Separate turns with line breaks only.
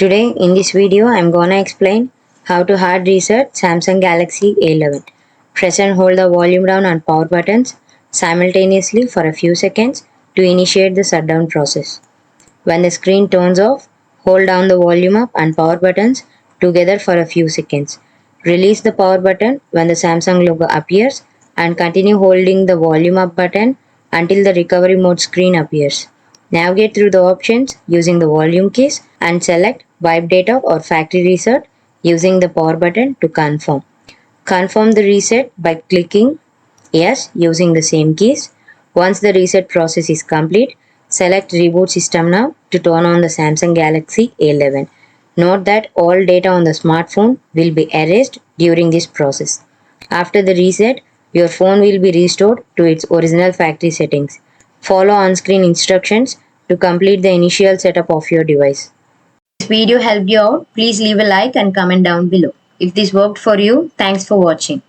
Today in this video I am gonna explain how to hard reset Samsung Galaxy A11. Press and hold the volume down and power buttons simultaneously for a few seconds to initiate the shutdown process. When the screen turns off, hold down the volume up and power buttons together for a few seconds. Release the power button when the Samsung logo appears and continue holding the volume up button until the recovery mode screen appears. Navigate through the options using the volume keys and select wipe data or factory reset using the power button to confirm. Confirm the reset by clicking yes using the same keys. Once the reset process is complete, select Reboot System Now to turn on the Samsung Galaxy A11. Note that all data on the smartphone will be erased during this process. After the reset, your phone will be restored to its original factory settings. Follow on-screen instructions to complete the initial setup of your device. If this video helped you out, please leave a like and comment down below. If this worked for you, thanks for watching.